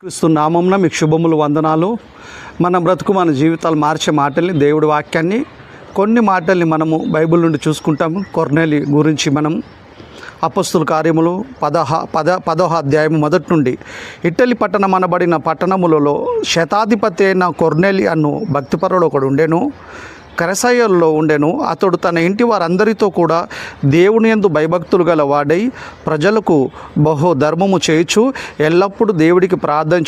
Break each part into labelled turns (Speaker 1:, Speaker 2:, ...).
Speaker 1: క్రీస్తు నామమున మీకు శుభములు, వందనాలు. మన బ్రతుకు మన జీవితాలు మార్చే మాటల్ని, దేవుడి వాక్యాన్ని, కొన్ని మాటల్ని మనము బైబిల్ నుండి చూసుకుంటాము. కొర్నేలి గురించి మనం అపొస్తలుల కార్యములు 10వ అధ్యాయం మొదటి నుండి, ఇట్టలి పట్టణం అనబడిన పట్టణములలో శతాధిపతి అయిన కొర్నేలి అను భక్తిపరుడు ఒకడు ఉండెను. కరసయ్యల్లో ఉండెను. అతడు తన ఇంటి వారందరితో కూడా దేవుని యందు భయభక్తులు గల వాడై ప్రజలకు బహు ధర్మము చేయుచు ఎల్లప్పుడూ దేవుడికి ప్రార్థన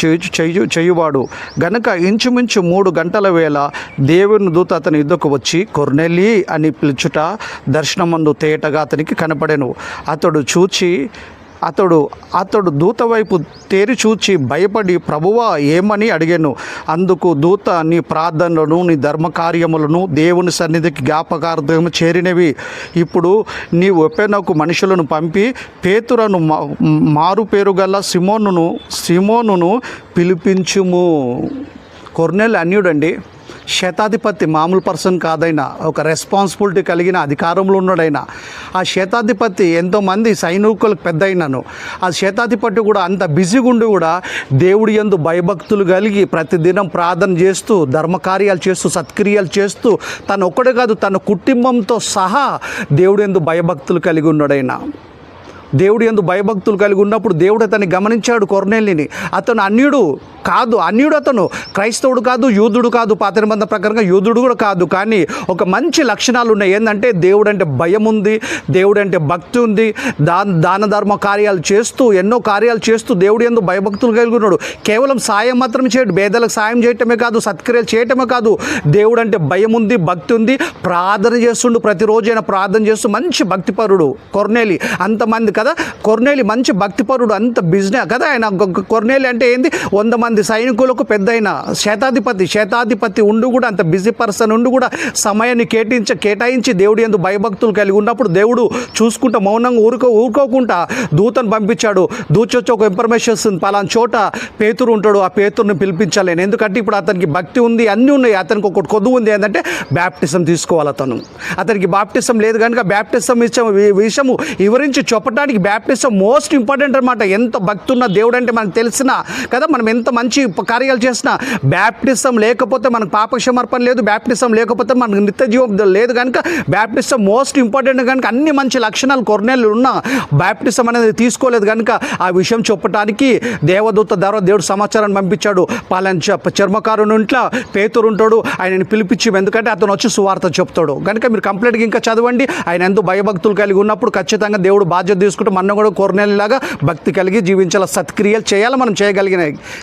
Speaker 1: చేయువాడు గనుక ఇంచుమించు 3 గంటల వేళ దేవుని దూత అతని యుద్ధకు వచ్చి కొర్నేలి అని పిలుచుట దర్శనమందు తేటగా అతనికి కనపడెను. అతడు దూత వైపు తేరి చూచి భయపడి, ప్రభువా ఏమని అడిగాను. అందుకు దూత, నీ ప్రార్థనలను నీ ధర్మకార్యములను దేవుని సన్నిధికి జ్ఞాపకార్థము చేరినవి. ఇప్పుడు నీవు ఎప్పెనకు మనుషులను పంపి పేతురను మారు పేరు గల సిమోనును పిలిపించుము. కొర్నేలి అన్యుడండి, శతాధిపతి, మామూలు పర్సన్ కాదైనా, ఒక రెస్పాన్సిబిలిటీ కలిగిన అధికారంలో ఉన్నాడైనా. ఆ శతాధిపతి ఎంతోమంది సైనికులకు పెద్ద అయినాను. ఆ శతాధిపతి కూడా అంత బిజీగా ఉండి కూడా దేవుడి యందు భయభక్తులు కలిగి ప్రతిదినం ప్రార్థన చేస్తూ, ధర్మకార్యాలు చేస్తూ, సత్క్రియలు చేస్తూ, తను ఒక్కడే కాదు తన కుటుంబంతో సహా దేవుడి యందు భయభక్తులు కలిగి ఉన్నాడైనా. దేవుడి యందు భయభక్తులు కలిగి ఉన్నప్పుడు దేవుడు అతన్ని గమనించాడు, కొర్నేలిని. అతను అన్యుడు, అతను క్రైస్తవుడు కాదు, యూదుడు కాదు, పాత నిబంధన ప్రకారంగా యూదుడు కూడా కాదు. కానీ ఒక మంచి లక్షణాలు ఉన్నాయి. ఏంటంటే దేవుడు అంటే భయం ఉంది, దేవుడు అంటే భక్తి ఉంది. దాన ధర్మ కార్యాలు చేస్తూ, ఎన్నో కార్యాలు చేస్తూ దేవుడి యందు భయభక్తులు కలిగి ఉన్నాడు. కేవలం సాయం మాత్రం చేయడు, పేదలకు సాయం చేయటమే కాదు, సత్క్రియలు చేయటమే కాదు, దేవుడు అంటే భయం ఉంది, భక్తి ఉంది. ప్రార్థన చేస్తుండు, ప్రతిరోజు ఆయన ప్రార్థన చేస్తూ మంచి భక్తిపరుడు కొర్నేలి. అంతమంది కదా, కొర్నేలి మంచి భక్తిపరుడు, అంత బిజినెస్ కదా ఆయన. కొర్నేలి అంటే ఏంది, 100 మంది సైనికులకు పెద్ద అయిన శతాధిపతి ఉండి కూడా, అంత బిజీ పర్సన్ ఉండి కూడా సమయాన్ని కేటాయించి దేవుడి యందు భయభక్తులు కలిగి ఉన్నప్పుడు దేవుడు చూసుకుంటా మౌనంగా ఊరుకోకుండా దూతను పంపించాడు. దూచొచ్చి ఒక ఇన్ఫర్మేషన్ వస్తుంది, పలానా చోట పేతురు ఉంటాడు, ఆ పేతురుని పిలిపించలేను. ఎందుకంటే ఇప్పుడు అతనికి భక్తి ఉంది, అన్నీ ఉన్నాయి. అతనికి ఒకటి కొద్దు ఉంది, ఏంటంటే బ్యాప్టిజం తీసుకోవాలి. అతనికి బాప్టిజం లేదు కనుక బ్యాప్టిజం విషయము వివరించి చెప్పడానికి బ్యాప్టిజం మోస్ట్ ఇంపార్టెంట్ అనమాట. ఎంత భక్తి ఉన్న దేవుడు అంటే మనకు తెలిసిన కదా, మనం ఎంత మంచి కార్యాలు చేసినా బ్యాప్టిజం లేకపోతే మనకు పాపక్షమార్పణ లేదు, బ్యాప్టిజం లేకపోతే మనకు నిత్య జీవం లేదు. కనుక బ్యాప్టిజం మోస్ట్ ఇంపార్టెంట్. కనుక అన్ని మంచి లక్షణాలు కొర్నేలి ఉన్నా బ్యాప్టిజం అనేది తీసుకోలేదు. కనుక ఆ విషయం చెప్పడానికి దేవదూత ద్వారా దేవుడు సమాచారాన్ని పంపించాడు. పాలన చర్మకారుని ఇంట్లో పేతురు ఉంటాడు, ఆయనని పిలిపించి, ఎందుకంటే అతను వచ్చి సువార్త చెప్తాడు. కనుక మీరు కంప్లీట్గా ఇంకా చదవండి. ఆయన ఎంతో భయభక్తులు కలిగి ఉన్నప్పుడు ఖచ్చితంగా దేవుడు బాధ్యత తీసుకుంటూ మనం కూడా కొర్నేలి లాగా భక్తి కలిగి జీవించాలి, సత్క్రియలు చేయాలి, మనం చేయగలిగినాయి.